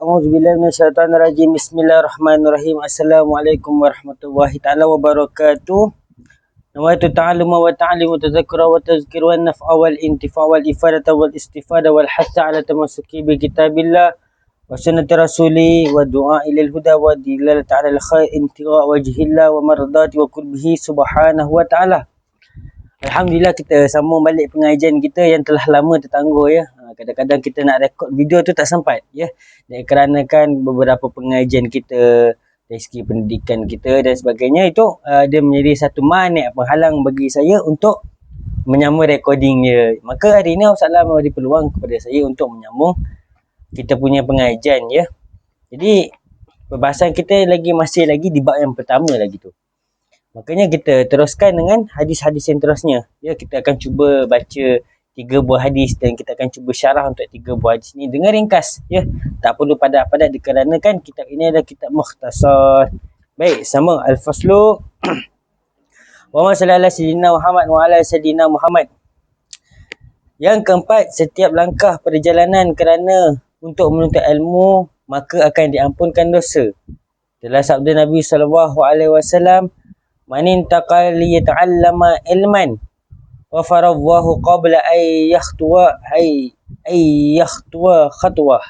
A'udzubillahi minasyaitonirrajim. Bismillahirrahmanirrahim. Assalamualaikum warahmatullahi taala wabarakatuh. Nawaitu ta'alluma wa ta'limu tadhakkura wa tazkira wa naf'a wal intifa' wal ifadata wal istifada wal hasa 'ala tamassuki bi kitabillah wa sunnati rasuli wa du'a ilal huda wa dilalata 'ala al khair intiqa wajhillah wa mardati wa qurbihi subhanahu wa ta'ala. Alhamdulillah, kita sambung balik pengajian kita yang telah lama tertangguh ya. Kadang-kadang kita nak rekod video tu tak sempat ya. Kerana kan beberapa pengajian kita dari segi pendidikan kita dan sebagainya itu dia menjadi satu maniak penghalang bagi saya untuk menyambung recording dia. Maka hari ini Allah memberi peluang kepada saya untuk menyambung kita punya pengajian ya. Jadi perbahasan kita masih lagi di bab yang pertama lagi tu. Makanya kita teruskan dengan hadis-hadis yang terusnya. Ya, kita akan cuba baca 3 buah hadis dan kita akan cuba syarah untuk 3 buah hadis ni dengan ringkas. Ya, tak perlu padat-padat dikarenakan kitab ini adalah kitab mukhtasar. Baik, sama al-faslu wa ma sallallahu sayyidina Muhammad wa ala sayyidina Muhammad. Yang keempat, setiap langkah perjalanan kerana untuk menuntut ilmu maka akan diampunkan dosa. Telah sabda Nabi SAW, man intaqa li yata'allama ilman wa faradhahu qabla ay yakhtuwa khatwah.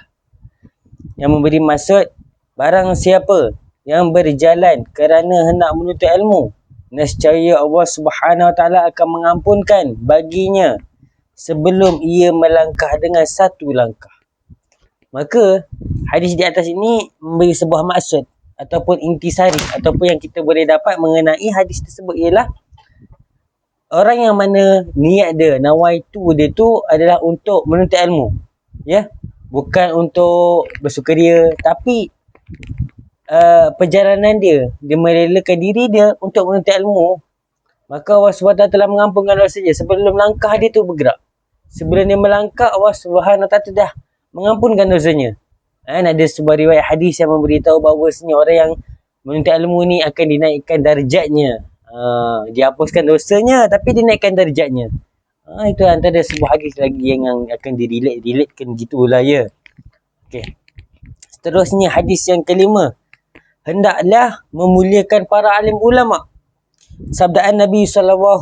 Yang memberi maksud, barang siapa yang berjalan kerana hendak menuntut ilmu, nescaya Allah Subhanahu Wa Taala akan mengampunkan baginya sebelum ia melangkah dengan satu langkah. Maka hadis di atas ini memberi sebuah maksud ataupun intisari ataupun yang kita boleh dapat mengenai hadis tersebut ialah orang yang mana niat dia, nawaitu dia tu adalah untuk menuntut ilmu. Ya, bukan untuk bersukaria, tapi perjalanan dia merelakan diri dia untuk menuntut ilmu, maka Allah SWT telah mengampunkan dosa dia sebelum langkah dia tu bergerak. Sebelum dia melangkah, Allah SWT dah mengampunkan dosanya. Ada sebuah riwayat hadis yang memberitahu bahawasanya orang yang menuntut ilmu ni akan dinaikkan darjatnya. Dihapuskan dosanya tapi dinaikkan darjatnya. Itu antara sebuah hadis lagi yang akan direlatekan gitulah ya. Okey. Seterusnya hadis yang kelima. Hendaklah memuliakan para alim ulama. Sabdaan Nabi SAW,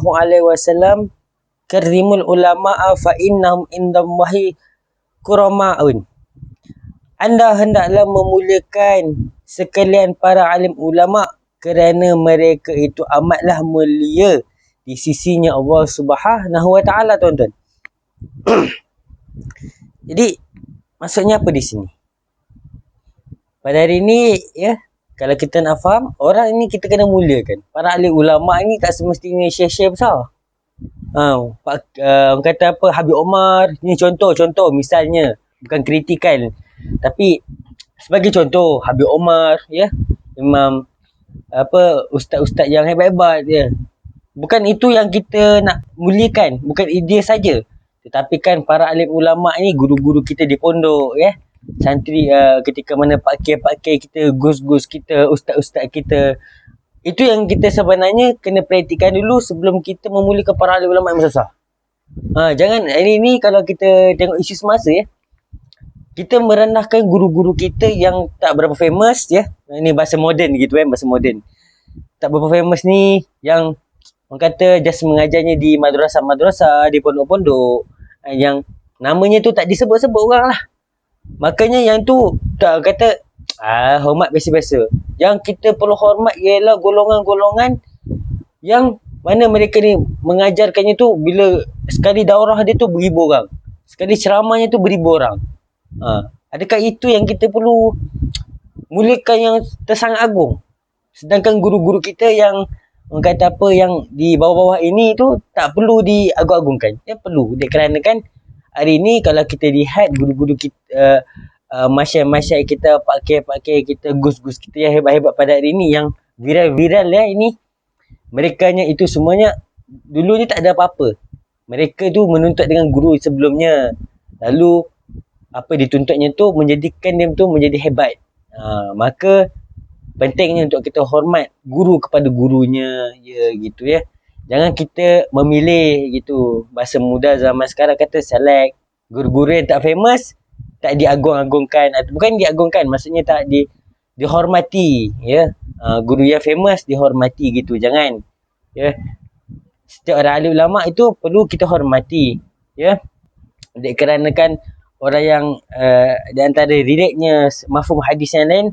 "Karimul ulama'a fa innahum indallahi kurama'un." Anda hendaklah memuliakan sekalian para alim ulama kerana mereka itu amatlah mulia di sisinya Allah Subhanahu Wa Taala, tuan-tuan. Jadi maksudnya apa di sini? Pada hari ini ya, kalau kita nak faham, orang ini kita kena muliakan. Para alim ulama ini tak semestinya syekh-syekh besar. Orang kata apa, Habib Omar, ni contoh misalnya, bukan kritikan. Tapi sebagai contoh, Habib Omar ya, Imam ustaz-ustaz yang hebat-hebat ya. Bukan itu yang kita nak muliakan, bukan dia saja. Tetapi kan para alim ulama ni guru-guru kita di pondok ya. Santri ketika mana pakir-pakir kita, gus-gus kita, ustaz-ustaz kita. Itu yang kita sebenarnya kena praktikkan dulu sebelum kita memuliakan para alim ulama yang besar. Jangan hari ni kalau kita tengok isu semasa ya, kita merendahkan guru-guru kita yang tak berapa famous ya. Ini bahasa moden gitu kan, bahasa moden. Tak berapa famous ni yang orang kata just mengajarnya di madrasah-madrasah, di pondok-pondok, yang namanya tu tak disebut-sebut orang lah. Makanya yang tu tak kata hormat biasa-biasa. Yang kita perlu hormat ialah golongan-golongan yang mana mereka ni mengajarkannya tu, bila sekali daurah dia tu beribu orang, sekali ceramahnya tu beribu orang. Adakah itu yang kita perlu muliakan yang tersangat agung? Sedangkan guru-guru kita yang orang kata apa, yang di bawah-bawah ini tu tak perlu diagung-agungkan. Ya, perlu. Kerana kan hari ni kalau kita lihat guru-guru kita, masyayikh kita, pakir-pakir kita, gus-gus kita yang hebat-hebat pada hari ni, yang viral-viral ya ini, merekanya itu semuanya dulunya tak ada apa-apa. Mereka tu menuntut dengan guru sebelumnya, lalu apa dituntutnya tu menjadikan dia tu menjadi hebat. Maka pentingnya untuk kita hormat guru kepada gurunya ya, gitu ya. Jangan kita memilih gitu, bahasa muda zaman sekarang kata select guru-guru yang tak famous, tak diagung-agungkan, atau bukan diagungkan, maksudnya tak dihormati, ya. Guru yang famous dihormati gitu, jangan, ya. Setiap orang alim ulama itu perlu kita hormati, ya. Kerana kan orang yang di antara riwayatnya mafhum hadis yang lain,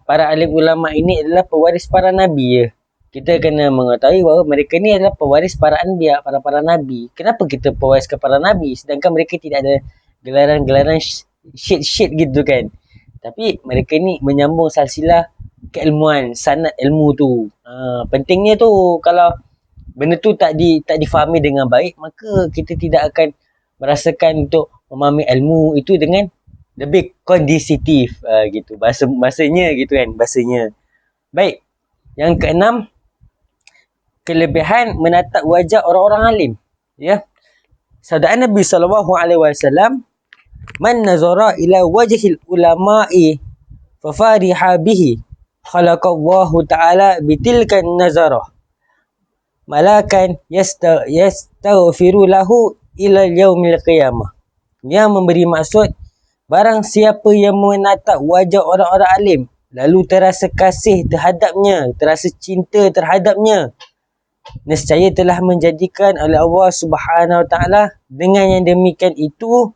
para alim ulama ini adalah pewaris para nabi, ya. Kita kena mengetahui bahawa mereka ni adalah pewaris para anbiya, para nabi. Kenapa kita pewariskan para nabi sedangkan mereka tidak ada gelaran-gelaran syed gitu kan. Tapi mereka ni menyambung silsilah keilmuan, sanad ilmu tu. Pentingnya tu, kalau benda tu tak difahami dengan baik, maka kita tidak akan merasakan untuk memahami ilmu itu dengan lebih kondisitif, gitu. Bahasanya gitu kan, bahasanya. Baik. Yang keenam, kelebihan menatap wajah orang-orang alim, ya. Sabda Nabi SAW, man nazara ila wajhil ulama'i fafariha bihi khalaqallahu ta'ala bitilkan nazarah malakan yastaghfiru lahu ila yaumil qiyamah. Yang memberi maksud, barang siapa yang menatap wajah orang-orang alim lalu terasa kasih terhadapnya, terasa cinta terhadapnya, nescaya telah menjadikan oleh Allah Subhanahu Wa Taala dengan yang demikian itu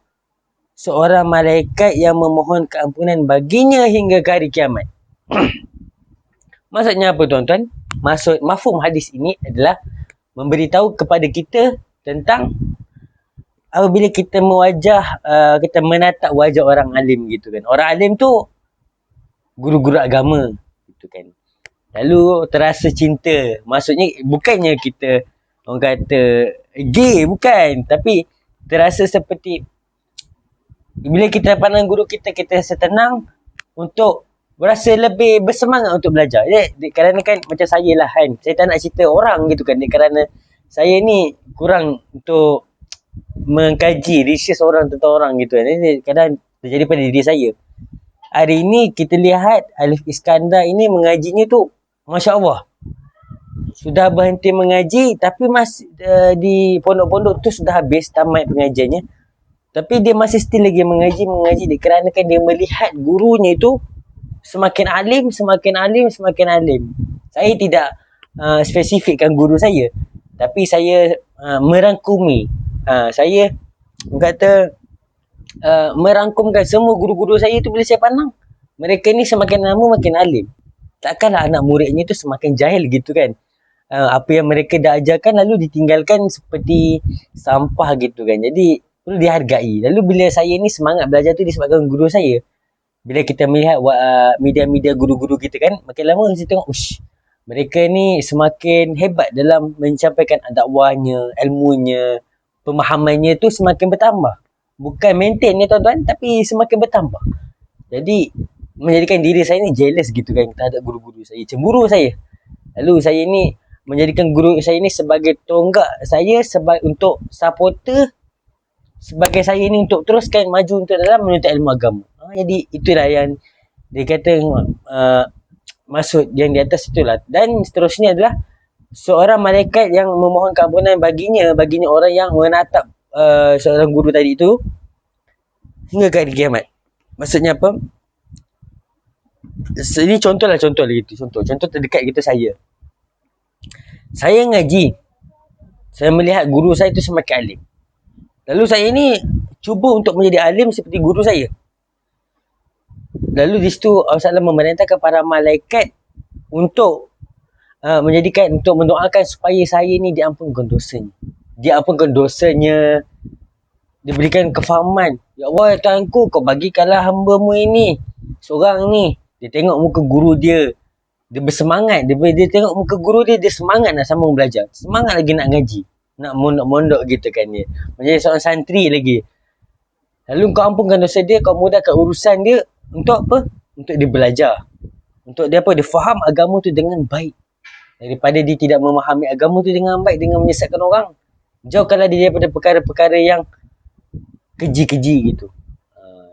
seorang malaikat yang memohon keampunan baginya hingga ke hari kiamat. Maksudnya apa tuan-tuan? Maksud mafhum hadis ini adalah memberitahu kepada kita tentang apabila kita kita menatap wajah orang alim gitu kan. Orang alim tu guru-guru agama gitu kan. Lalu terasa cinta. Maksudnya bukannya kita orang kata gay, bukan. Tapi terasa seperti bila kita pandang guru kita, kita rasa tenang untuk berasa lebih bersemangat untuk belajar. Kerana kan macam saya lah kan. Saya tak nak cerita orang gitu kan. Kerana saya ni kurang untuk mengkaji research orang tentang orang gitu kan. Ini kadang terjadi pada diri saya. Hari ini kita lihat Alif Iskandar ini mengajinya tu Masya Allah. Sudah berhenti mengaji, tapi masih di pondok-pondok tu sudah habis, tamat pengajiannya. Tapi dia masih still lagi mengaji kerana kan dia melihat gurunya itu semakin alim. Saya tidak spesifikkan guru saya, tapi saya merangkumi. Saya kata merangkumkan semua guru-guru saya tu bila saya pandang. Mereka ni semakin lama makin alim. Takkanlah anak muridnya tu semakin jahil gitu kan. Apa yang mereka dah ajarkan lalu ditinggalkan seperti sampah gitu kan. Jadi perlu dihargai. Lalu bila saya ni semangat belajar tu disebabkan guru saya. Bila kita melihat media-media guru-guru kita kan, makin lama kita tengok, mereka ni semakin hebat dalam mencampaikan dakwahnya, ilmunya, pemahamannya tu semakin bertambah. Bukan maintain ni tuan-tuan, tapi semakin bertambah. Jadi menjadikan diri saya ni jealous gitu kan terhadap guru-guru saya, cemburu saya. Lalu saya ni menjadikan guru saya ni sebagai tonggak saya untuk supporter, sebagai saya ni untuk teruskan maju untuk dalam menuntut ilmu agama. Jadi itulah yang dia kata maksud yang di atas itulah. Dan seterusnya adalah seorang malaikat yang memohon keampunan baginya orang yang menatap seorang guru tadi itu hingga ke hari kiamat. Maksudnya apa? Ini contoh gitu. Contoh terdekat gitu saya. Saya ngaji. Saya melihat guru saya itu semakin alim. Lalu saya ni cuba untuk menjadi alim seperti guru saya. Lalu di situ Allah SWT memerintahkan para malaikat untuk untuk mendoakan supaya saya ni diampunkan dosanya. Diberikan kefahaman. Ya Allah, Tuhanku, kau bagikanlah hamba-Mu ini seorang ni. Dia tengok muka guru dia. Dia bersemangat. Dia tengok muka guru dia semangat nak sambung belajar. Semangat lagi nak ngaji. Nak mondok-mondok gitu kan dia. Menjadi seorang santri lagi. Lalu kau ampunkan dosa dia, kau mudahkan urusan dia. Untuk apa? Untuk dia belajar. Untuk dia apa? Dia faham agama tu dengan baik. Daripada dia tidak memahami agama tu dengan baik, dengan menyesatkan orang. Jauhkanlah dia daripada perkara-perkara yang keji-keji gitu.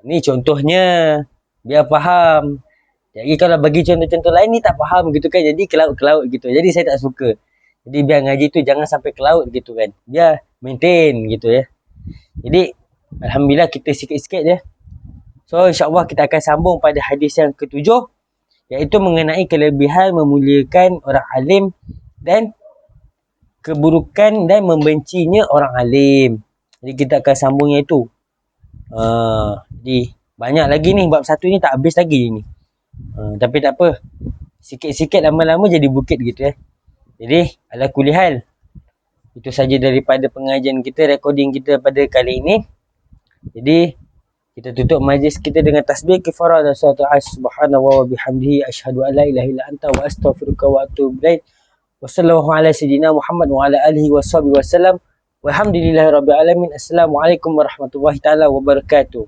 Ni contohnya, biar faham. Jadi kalau bagi contoh-contoh lain ni tak faham gitu kan. Jadi kelaut-kelaut gitu. Jadi saya tak suka. Jadi biar ngaji tu jangan sampai kelaut gitu kan. Biar maintain gitu ya. Jadi Alhamdulillah kita sikit-sikit je So insyaAllah kita akan sambung pada hadis yang ketujuh, iaitu mengenai kelebihan memuliakan orang alim dan keburukan dan membencinya orang alim. Jadi kita akan sambungnya itu. Jadi banyak lagi ni, bab satu ni tak habis lagi ni. Tapi tak apa, sikit-sikit lama-lama jadi bukit gitu Jadi ala kulihal, itu saja daripada pengajian kita, recording kita pada kali ini. Jadi kita tutup majlis kita dengan tasbih kifarah dan salatu subhanahu wa bihamdihi asyhadu an la ilaha illa anta wa astaghfiruka wa atubu ilaik. Wassallallahu ala sayyidina Muhammad wa ala alihi washabihi wasallam. Walhamdulillahirabbil alamin. Assalamualaikum warahmatullahi taala wabarakatuh.